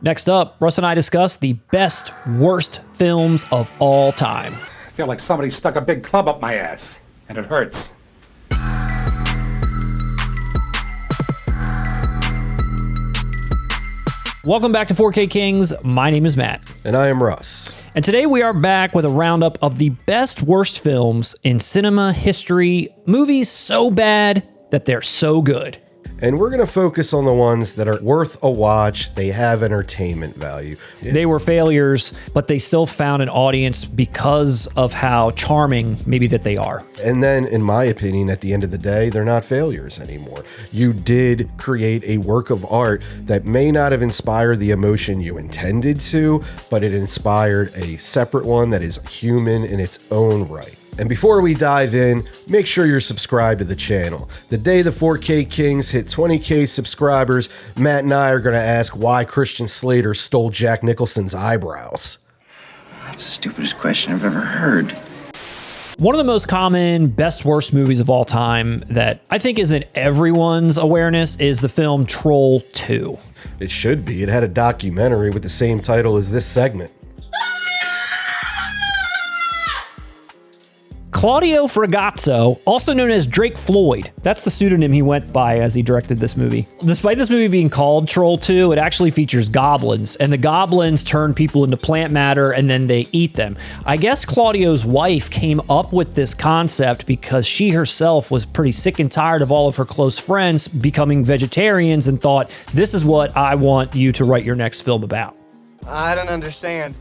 Next up, Russ and I discuss the best, worst films of all time. I feel like somebody stuck a big club up my ass, and it hurts. Welcome back to 4K Kings. My name is Matt. And I am Russ. And today we are back with a roundup of the best, worst films in cinema history. Movies so bad that they're so good. And we're going to focus on the ones that are worth a watch. They have entertainment value. They were failures, but they still found an audience because of how charming maybe that they are. And then, in my opinion, at the end of the day, they're not failures anymore. You did create a work of art that may not have inspired the emotion you intended to, but it inspired a separate one that is human in its own right. And before we dive in, make sure you're subscribed to the channel. The day the 4K Kings hit 20K subscribers, Matt and I are going to ask why Christian Slater stole Jack Nicholson's eyebrows. That's the stupidest question I've ever heard. One of the most common best worst movies of all time that I think is in everyone's awareness is the film Troll 2. It should be. It had a documentary with the same title as this segment. Claudio Fragazzo, also known as Drake Floyd, that's the pseudonym he went by as he directed this movie. Despite this movie being called Troll 2, it actually features goblins, and the goblins turn people into plant matter and then they eat them. I guess Claudio's wife came up with this concept because she herself was pretty sick and tired of all of her close friends becoming vegetarians and thought, this is what I want you to write your next film about. I don't understand.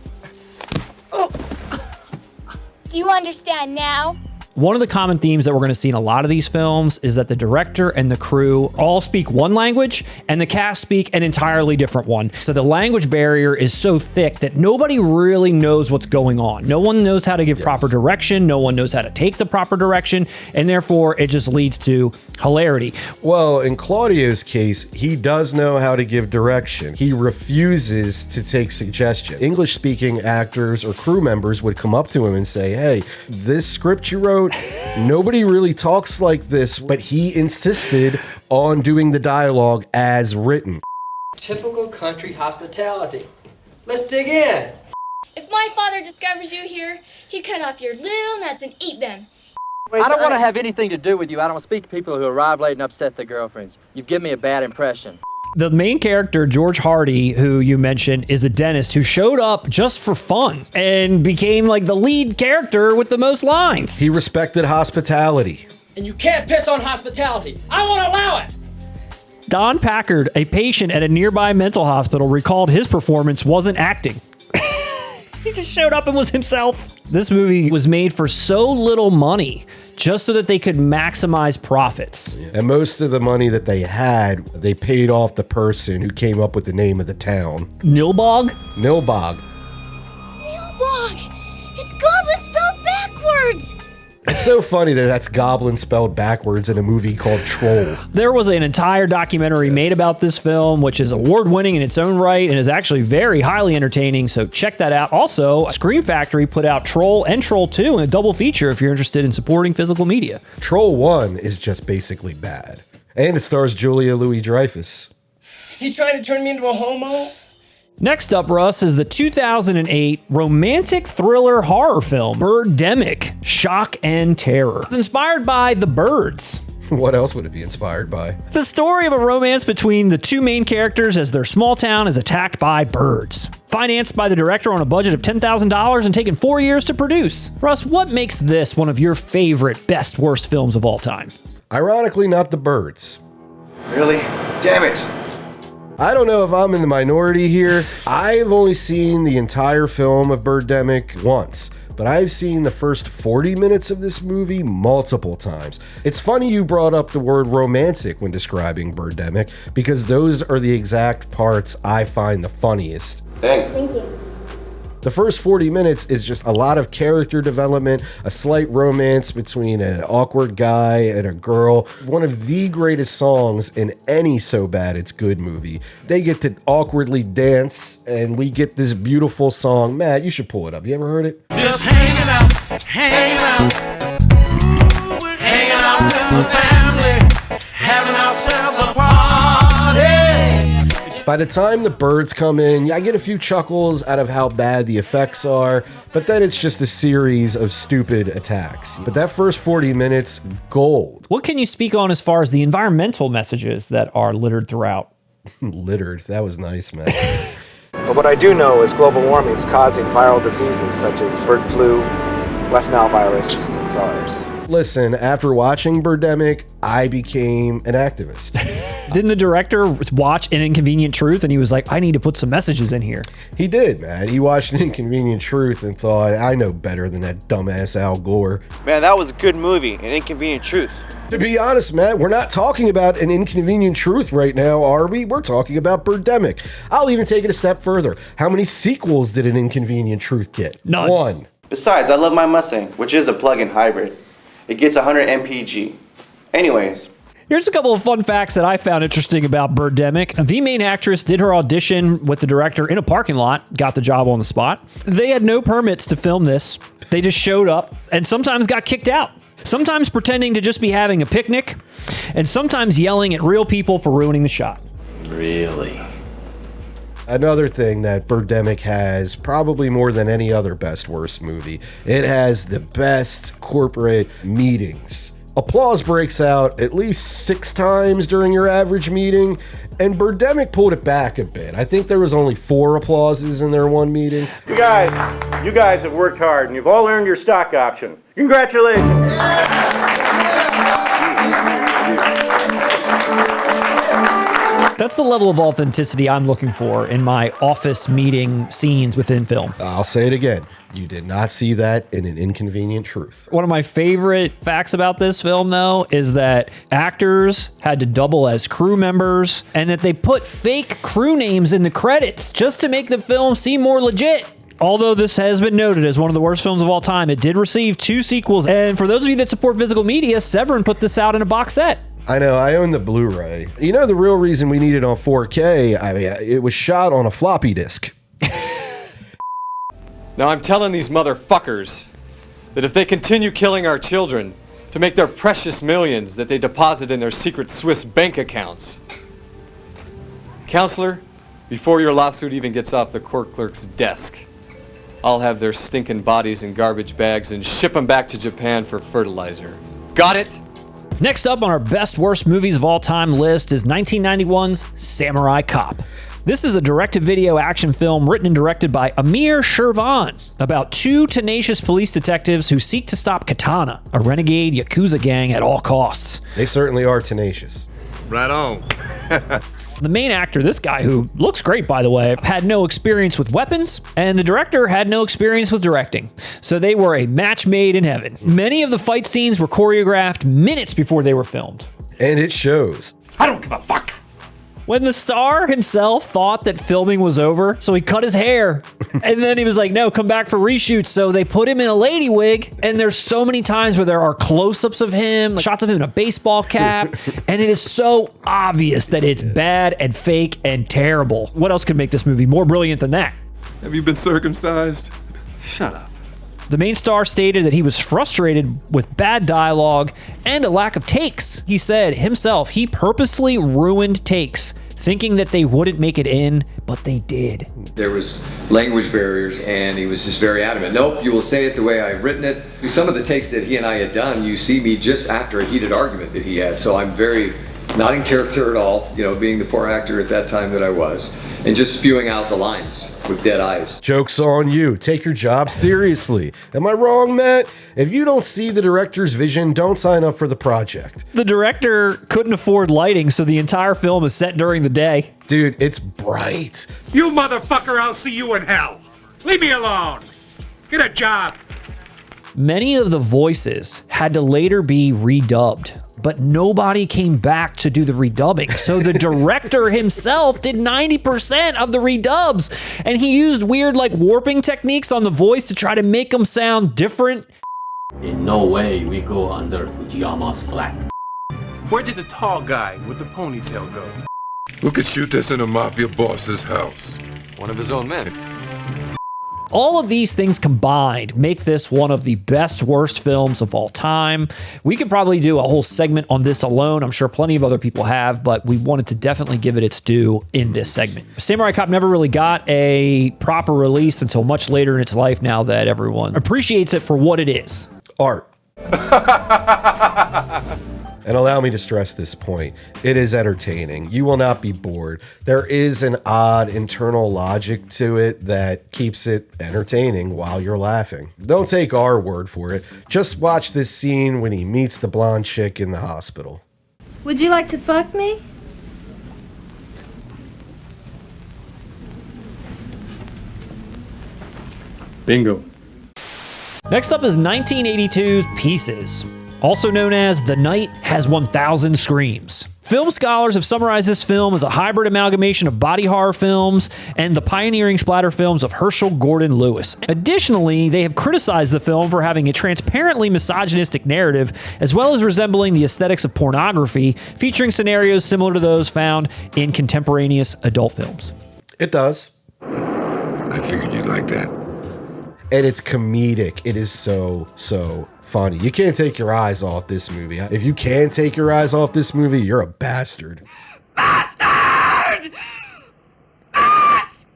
Do you understand now? One of the common themes that we're going to see in a lot of these films is that the director and the crew all speak one language and the cast speak an entirely different one. So the language barrier is so thick that nobody really knows what's going on. No one knows how to give proper direction. No one knows how to take the proper direction. And therefore, it just leads to hilarity. Well, in Claudio's case, he does know how to give direction. He refuses to take suggestion. English-speaking actors or crew members would come up to him and say, hey, this script you wrote, nobody really talks like this, but he insisted on doing the dialogue as written. Typical country hospitality. Let's dig in. If my father discovers you here, he'd cut off your little nuts and eat them. I don't want to have anything to do with you. I don't speak to people who arrive late and upset their girlfriends. You've given me a bad impression. The main character, George Hardy, who you mentioned, is a dentist who showed up just for fun and became like the lead character with the most lines. He respected hospitality. And you can't piss on hospitality. I won't allow it. Don Packard, a patient at a nearby mental hospital, recalled his performance wasn't acting. He just showed up and was himself. This movie was made for so little money just so that they could maximize profits. And most of the money that they had, they paid off the person who came up with the name of the town. Nilbog? Nilbog. Nilbog! It's goblin spelled backwards! It's so funny that that's goblin spelled backwards in a movie called Troll. There was an entire documentary made about this film, which is award-winning in its own right and is actually very highly entertaining, so check that out. Also, Scream Factory put out Troll and Troll 2 in a double feature if you're interested in supporting physical media. Troll 1 is just basically bad. And it stars Julia Louis-Dreyfus. He trying to turn me into a homo? Next up, Russ, is the 2008 romantic thriller horror film, Birdemic, Shock and Terror. It's inspired by The Birds. What else would it be inspired by? The story of a romance between the two main characters as their small town is attacked by birds. Financed by the director on a budget of $10,000 and taken 4 years to produce. Russ, what makes this one of your favorite best worst films of all time? Ironically, not The Birds. Really? Damn it! I don't know if I'm in the minority here. I've only seen the entire film of Birdemic once, but I've seen the first 40 minutes of this movie multiple times. It's funny you brought up the word romantic when describing Birdemic, because those are the exact parts I find the funniest. Thanks. Thank you. The first 40 minutes is just a lot of character development, a slight romance between an awkward guy and a girl. One of the greatest songs in any So Bad It's Good movie. They get to awkwardly dance, and we get this beautiful song. Matt, you should pull it up. You ever heard it? Just hanging out with the family, having ourselves a party. By the time the birds come in, I get a few chuckles out of how bad the effects are, but then it's just a series of stupid attacks. But that first 40 minutes, gold. What can you speak on as far as the environmental messages that are littered throughout? Littered. That was nice, man. But what I do know is global warming is causing viral diseases such as bird flu, West Nile virus, and SARS. Listen, after watching Birdemic, I became an activist. Didn't the director watch An Inconvenient Truth and he was like, I need to put some messages in here? He did, man. He watched An Inconvenient Truth and thought, I know better than that dumbass Al Gore. Man, that was a good movie, An Inconvenient Truth. To be honest, Matt, we're not talking about An Inconvenient Truth right now, are we? We're talking about Birdemic. I'll even take it a step further. How many sequels did An Inconvenient Truth get? None. One. Besides, I love my Mustang, which is a plug-in hybrid. It gets 100 mpg. Anyways. Here's a couple of fun facts that I found interesting about Birdemic. The main actress did her audition with the director in a parking lot, got the job on the spot. They had no permits to film this. They just showed up and sometimes got kicked out. Sometimes pretending to just be having a picnic, and sometimes yelling at real people for ruining the shot. Really? Another thing that Birdemic has, probably more than any other best worst movie, it has the best corporate meetings. Applause breaks out at least 6 times during your average meeting, and Birdemic pulled it back a bit. I think there was only 4 applauses in their one meeting. You guys have worked hard and you've all earned your stock option. Congratulations. That's the level of authenticity I'm looking for in my office meeting scenes within film. I'll say it again. You did not see that in An Inconvenient Truth. One of my favorite facts about this film, though, is that actors had to double as crew members and that they put fake crew names in the credits just to make the film seem more legit. Although this has been noted as one of the worst films of all time, it did receive 2 sequels. And for those of you that support physical media, Severin put this out in a box set. I know, I own the Blu-ray. You know the real reason we need it on 4K? I mean, it was shot on a floppy disk. Now I'm telling these motherfuckers that if they continue killing our children to make their precious millions that they deposit in their secret Swiss bank accounts. Counselor, before your lawsuit even gets off the court clerk's desk, I'll have their stinking bodies in garbage bags and ship them back to Japan for fertilizer. Got it? Next up on our best worst movies of all time list is 1991's Samurai Cop. This is a direct-to-video action film written and directed by Amir Shervan about 2 tenacious police detectives who seek to stop Katana, a renegade Yakuza gang, at all costs. They certainly are tenacious. Right on. The main actor, this guy who looks great by the way, had no experience with weapons, and the director had no experience with directing. So they were a match made in heaven. Many of the fight scenes were choreographed minutes before they were filmed. And it shows. I don't give a fuck. When the star himself thought that filming was over, so he cut his hair. And then he was like, no, come back for reshoots. So they put him in a lady wig. And there's so many times where there are close-ups of him, shots of him in a baseball cap. And it is so obvious that it's bad and fake and terrible. What else could make this movie more brilliant than that? Have you been circumcised? Shut up. The main star stated that he was frustrated with bad dialogue and a lack of takes. He said himself he purposely ruined takes, thinking that they wouldn't make it in, but they did. There was language barriers, and he was just very adamant. Nope, you will say it the way I've written it. Some of the takes that he and I had done, you see me just after a heated argument that he had, so I'm very not in character at all, you know, being the poor actor at that time that I was, and just spewing out the lines with dead eyes. Joke's on you. Take your job seriously. Am I wrong, Matt? If you don't see the director's vision, don't sign up for the project. The director couldn't afford lighting, so the entire film is set during the day. Dude, it's bright. You motherfucker, I'll see you in hell. Leave me alone. Get a job. Many of the voices had to later be redubbed, but nobody came back to do the redubbing. So the director himself did 90% of the redubs, and he used weird like warping techniques on the voice to try to make them sound different. In no way we go under Fujiyama's flag. Where did the tall guy with the ponytail go? Who could shoot us in a mafia boss's house? One of his own men. All of these things combined make this one of the best worst films of all time. We could probably do a whole segment on this alone. I'm sure plenty of other people have, but we wanted to definitely give it its due in this segment. Samurai Cop never really got a proper release until much later in its life, now that everyone appreciates it for what it is. Art. And allow me to stress this point. It is entertaining. You will not be bored. There is an odd internal logic to it that keeps it entertaining while you're laughing. Don't take our word for it. Just watch this scene when he meets the blonde chick in the hospital. Would you like to fuck me? Bingo. Next up is 1982's Pieces, also known as The Night Has 1,000 Screams. Film scholars have summarized this film as a hybrid amalgamation of body horror films and the pioneering splatter films of Herschel Gordon Lewis. Additionally, they have criticized the film for having a transparently misogynistic narrative, as well as resembling the aesthetics of pornography, featuring scenarios similar to those found in contemporaneous adult films. It does. I figured you'd like that. And it's comedic. It is so funny. You can't take your eyes off this movie. If you can take your eyes off this movie, you're a bastard. Bastard! Bastard!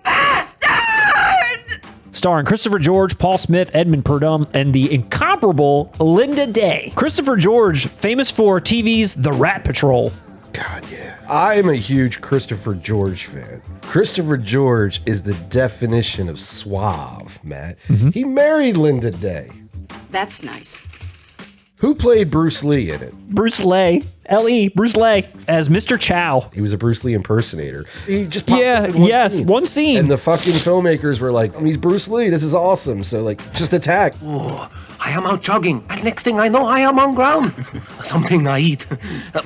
Bastard! Starring Christopher George, Paul Smith, Edmund Purdom, and the incomparable Linda Day. Christopher George, famous for TV's The Rat Patrol. God, yeah. I'm a huge Christopher George fan. Christopher George is the definition of suave, Matt. He married Linda Day. That's nice. Who played Bruce Lee in it? Bruce Lee. L.E. Bruce Lee as Mr. Chow. He was a Bruce Lee impersonator. He just pops up in one scene. And the fucking filmmakers were like, he's Bruce Lee. This is awesome. So, like, just attack. Oh, I am out jogging, and next thing I know, I am on ground. Something I eat.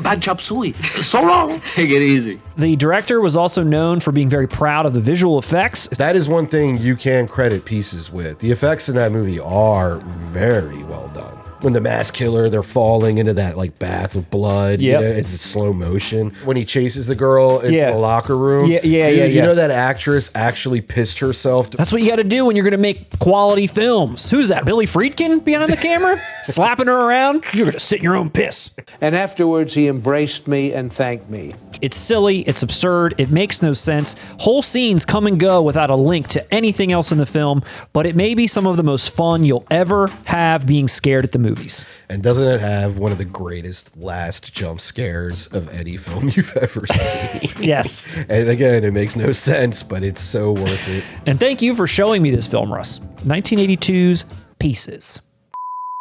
Bad chop suey. So long. Take it easy. The director was also known for being very proud of the visual effects. That is one thing you can credit Pieces with. The effects in that movie are very well done. When the mass killer, they're falling into that like bath of blood. Yep. You know, it's slow motion. When he chases the girl into the locker room. Dude, you know that actress actually pissed herself. That's what you got to do when you're going to make quality films. Who's that? Billy Friedkin behind the camera? Slapping her around? You're going to sit in your own piss. And afterwards, he embraced me and thanked me. It's silly. It's absurd. It makes no sense. Whole scenes come and go without a link to anything else in the film, but it may be some of the most fun you'll ever have being scared at the movies. And doesn't it have one of the greatest last jump scares of any film you've ever seen? Yes. And again, it makes no sense, but it's so worth it. And thank you for showing me this film, Russ. 1982's Pieces.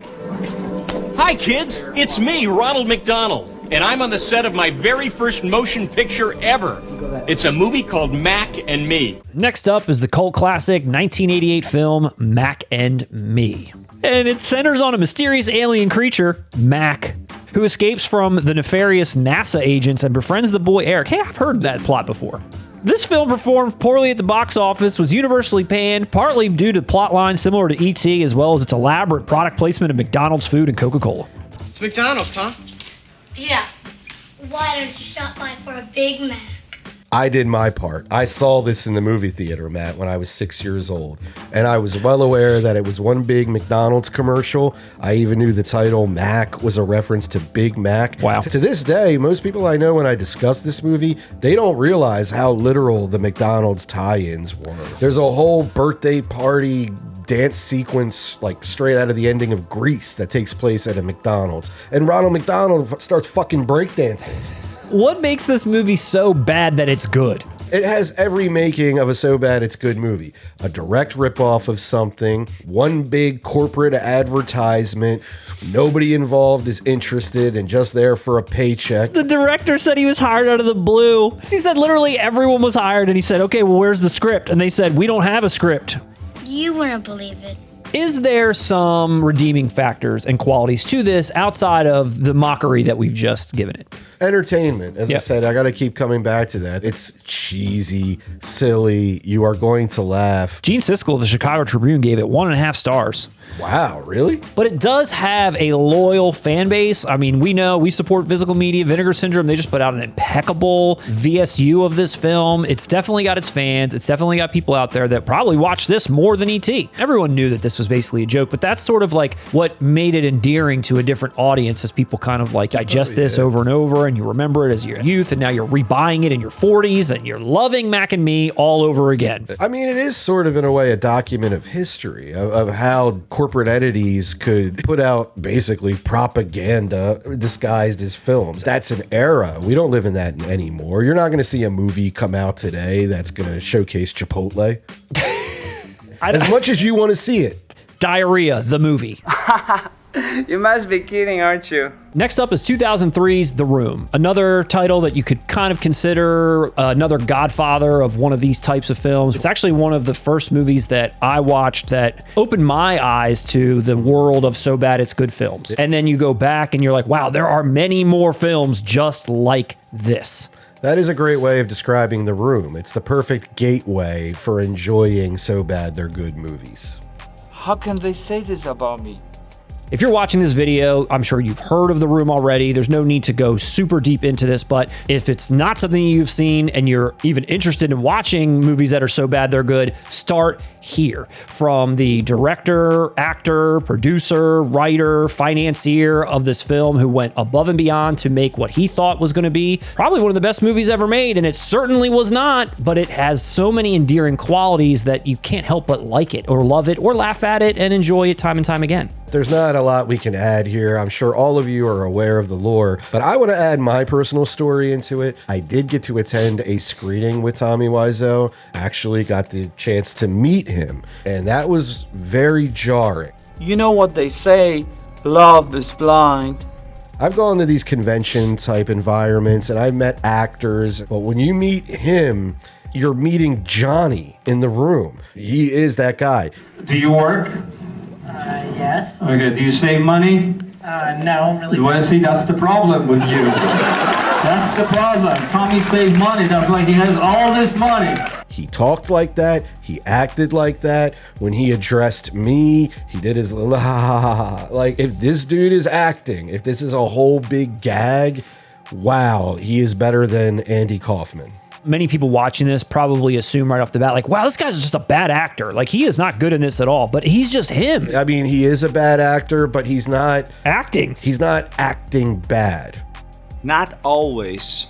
Hi, kids. It's me, Ronald McDonald. And I'm on the set of my very first motion picture ever. It's a movie called Mac and Me. Next up is the cult classic 1988 film Mac and Me. And it centers on a mysterious alien creature, Mac, who escapes from the nefarious NASA agents and befriends the boy Eric. Hey, I've heard that plot before. This film performed poorly at the box office, was universally panned, partly due to plot lines similar to E.T., as well as its elaborate product placement of McDonald's food and Coca-Cola. It's McDonald's, huh? Yeah. Why don't you stop by for a Big Mac? I did my part. I saw this in the movie theater, Matt, when I was 6 years old. And I was well aware that it was one big McDonald's commercial. I even knew the title Mac was a reference to Big Mac. Wow. To this day, most people I know when I discuss this movie, they don't realize how literal the McDonald's tie-ins were. There's a whole birthday party dance sequence like straight out of the ending of Grease that takes place at a McDonald's. And Ronald McDonald starts fucking breakdancing. What makes this movie so bad that it's good? It has every making of a so bad it's good movie. A direct ripoff of something, one big corporate advertisement, nobody involved is interested and just there for a paycheck. The director said he was hired out of the blue. He said literally everyone was hired and he said, okay, well, where's the script? And they said, we don't have a script. You wouldn't believe it. Is there some redeeming factors and qualities to this outside of the mockery that we've just given it? Entertainment. As I Yep. said, I got to keep coming back to that. It's cheesy, silly. You are going to laugh. Gene Siskel of the Chicago Tribune gave it 1.5 stars. Wow, really? But it does have a loyal fan base. I mean, we support Physical Media. Vinegar Syndrome, they just put out an impeccable VSU of this film. It's definitely got its fans. It's definitely got people out there that probably watch this more than E.T. Everyone knew that this was basically a joke, but that's sort of like what made it endearing to a different audience as people kind of like digest this over and over, and you remember it as your youth, and now you're rebuying it in your 40s, and you're loving Mac and Me all over again. I mean, it is sort of, in a way, a document of history of how corporate entities could put out basically propaganda disguised as films. That's an era. We don't live in that anymore. You're not going to see a movie come out today that's going to showcase Chipotle. As much as you want to see it. Diarrhea, the movie. You must be kidding, aren't you? Next up is 2003's The Room, another title that you could kind of consider another godfather of one of these types of films. It's actually one of the first movies that I watched that opened my eyes to the world of so bad it's good films. And then you go back and you're like, wow, there are many more films just like this. That is a great way of describing The Room. It's the perfect gateway for enjoying so bad they're good movies. How can they say this about me? If you're watching this video, I'm sure you've heard of The Room already. There's no need to go super deep into this, but if it's not something you've seen and you're even interested in watching movies that are so bad they're good, start here. From the director, actor, producer, writer, financier of this film who went above and beyond to make what he thought was going to be probably one of the best movies ever made, and it certainly was not, but it has so many endearing qualities that you can't help but like it or love it or laugh at it and enjoy it time and time again. There's not a lot we can add here. I'm sure all of you are aware of the lore, but I want to add my personal story into it. I did get to attend a screening with Tommy Wiseau. Actually got the chance to meet him, and that was very jarring. You know what they say, love is blind. I've gone to these convention type environments and I've met actors, but when you meet him, you're meeting Johnny in The Room. He is that guy. Do you work? Yes. Okay, do you save money? No, really. Well, see, that's the problem with you. That's the problem. Tommy saved money. That's why he has all this money. He talked like that. He acted like that. When he addressed me, he did his little ha ha ha ha. Like, if this dude is acting, if this is a whole big gag, wow, he is better than Andy Kaufman. Many people watching this probably assume right off the bat, like, wow, this guy's just a bad actor. Like, he is not good in this at all, but he's just him. I mean, he is a bad actor, but he's not acting. He's not acting bad. Not always.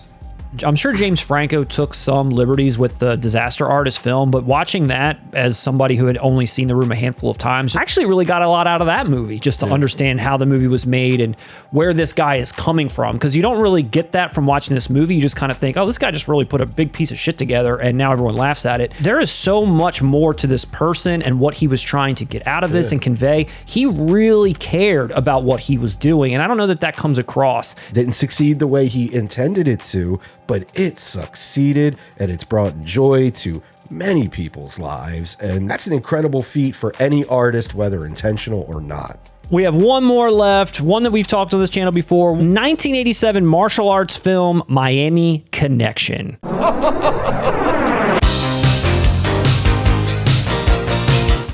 I'm sure James Franco took some liberties with the Disaster Artist film, but watching that as somebody who had only seen The Room a handful of times, I actually really got a lot out of that movie just to understand how the movie was made and where this guy is coming from. Because you don't really get that from watching this movie. You just kind of think, oh, this guy just really put a big piece of shit together and now everyone laughs at it. There is so much more to this person and what he was trying to get out of this and convey. He really cared about what he was doing, and I don't know that that comes across. Didn't succeed the way he intended it to, but it succeeded and it's brought joy to many people's lives. And that's an incredible feat for any artist, whether intentional or not. We have one more left, one that we've talked on this channel before. 1987 martial arts film, Miami Connection.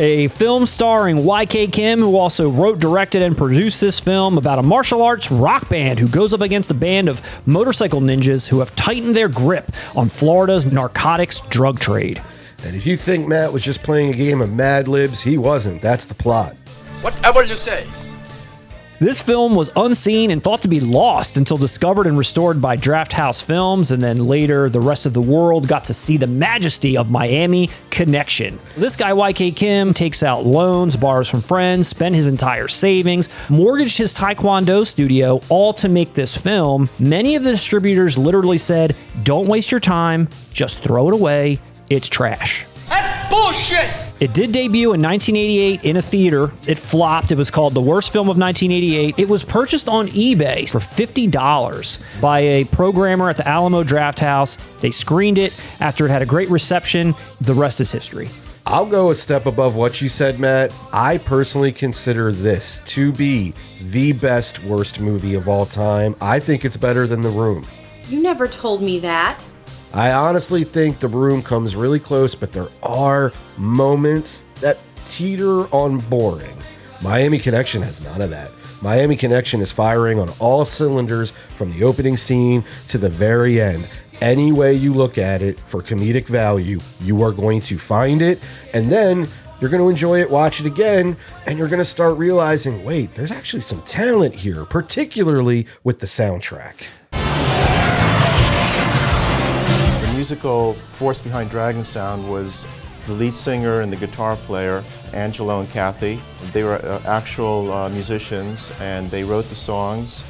A film starring YK Kim, who also wrote, directed, and produced this film about a martial arts rock band who goes up against a band of motorcycle ninjas who have tightened their grip on Florida's narcotics drug trade. And if you think Matt was just playing a game of Mad Libs, he wasn't. That's the plot. Whatever you say. This film was unseen and thought to be lost until discovered and restored by Draft House Films, and then later the rest of the world got to see the majesty of Miami Connection. This guy, YK Kim, takes out loans, borrows from friends, spent his entire savings, mortgaged his Taekwondo studio, all to make this film. Many of the distributors literally said, don't waste your time, just throw it away, it's trash. That's bullshit! It did debut in 1988 in a theater. It flopped. It was called The Worst Film of 1988. It was purchased on eBay for $50 by a programmer at the Alamo Draft House. They screened it. After it had a great reception, the rest is history. I'll go a step above what you said, Matt. I personally consider this to be the best worst movie of all time. I think it's better than The Room. You never told me that. I honestly think The Room comes really close, but there are moments that teeter on boring. Miami Connection has none of that. Miami Connection is firing on all cylinders from the opening scene to the very end. Any way you look at it, for comedic value, you are going to find it, and then you're going to enjoy it, watch it again, and you're going to start realizing, wait, there's actually some talent here, particularly with the soundtrack. The musical force behind Dragon Sound was the lead singer and the guitar player, Angelo and Kathy. They were actual musicians, and they wrote the songs.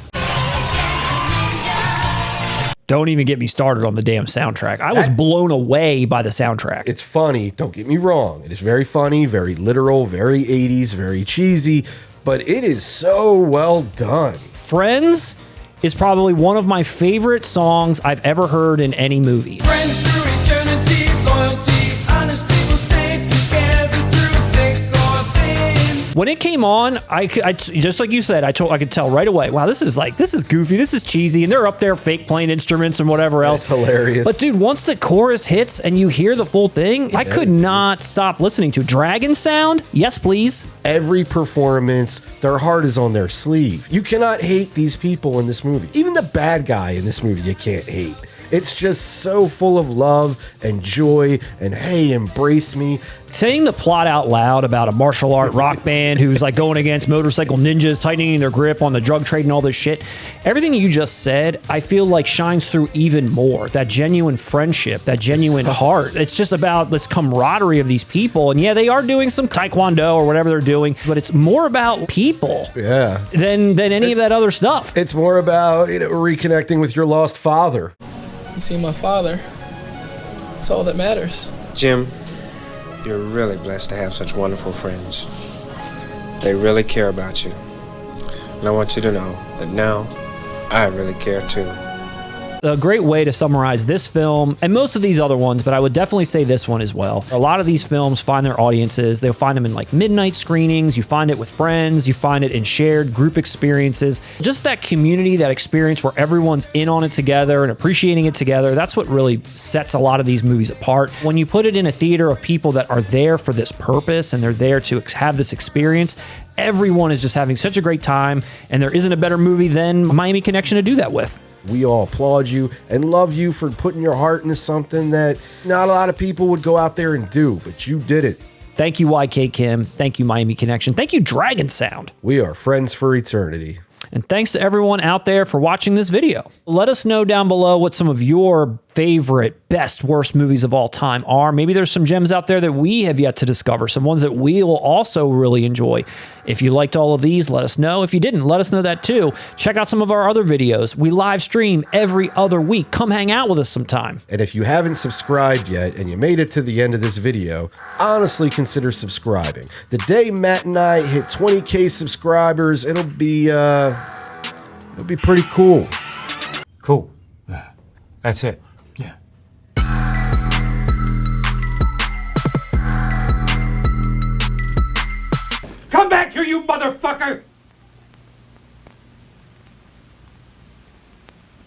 Don't even get me started on the damn soundtrack. I was blown away by the soundtrack. It's funny, don't get me wrong. It is very funny, very literal, very 80s, very cheesy, but it is so well done. Friends is probably one of my favorite songs I've ever heard in any movie. Friends through eternity, loyalty, honesty will stay together through thick or thin. When it came on, I just like you said, I could tell right away, wow, this is goofy, this is cheesy, and they're up there fake playing instruments and whatever else. It's hilarious. But dude, once the chorus hits and you hear the full thing, I could not stop listening to Dragon Sound. Yes, please. Every performance, their heart is on their sleeve. You cannot hate these people in this movie. Even the bad guy in this movie, you can't hate. It's just so full of love and joy and, hey, embrace me. Saying the plot out loud about a martial art rock band who's like going against motorcycle ninjas, tightening their grip on the drug trade and all this shit. Everything you just said, I feel like shines through even more. That genuine friendship, that genuine heart. It's just about this camaraderie of these people. And yeah, they are doing some taekwondo or whatever they're doing, but it's more about people than any of that other stuff. It's more about, reconnecting with your lost father. You see my father. It's all that matters. Jim, you're really blessed to have such wonderful friends. They really care about you. And I want you to know that now I really care too. A great way to summarize this film, and most of these other ones, but I would definitely say this one as well. A lot of these films find their audiences. They'll find them in like midnight screenings. You find it with friends. You find it in shared group experiences. Just that community, that experience where everyone's in on it together and appreciating it together. That's what really sets a lot of these movies apart. When you put it in a theater of people that are there for this purpose and they're there to have this experience, everyone is just having such a great time, and there isn't a better movie than Miami Connection to do that with. We all applaud you and love you for putting your heart into something that not a lot of people would go out there and do, but you did it. Thank you, YK Kim. Thank you, Miami Connection. Thank you, Dragon Sound. We are friends for eternity. And thanks to everyone out there for watching this video. Let us know down below what some of your favorite, best, worst movies of all time are. Maybe there's some gems out there that we have yet to discover, some ones that we will also really enjoy. If you liked all of these, let us know. If you didn't, let us know that too. Check out some of our other videos. We live stream every other week. Come hang out with us sometime. And if you haven't subscribed yet and you made it to the end of this video, honestly consider subscribing. The day Matt and I hit 20K subscribers, it'll be pretty cool. Cool. That's it. Yeah. Come back here, you motherfucker!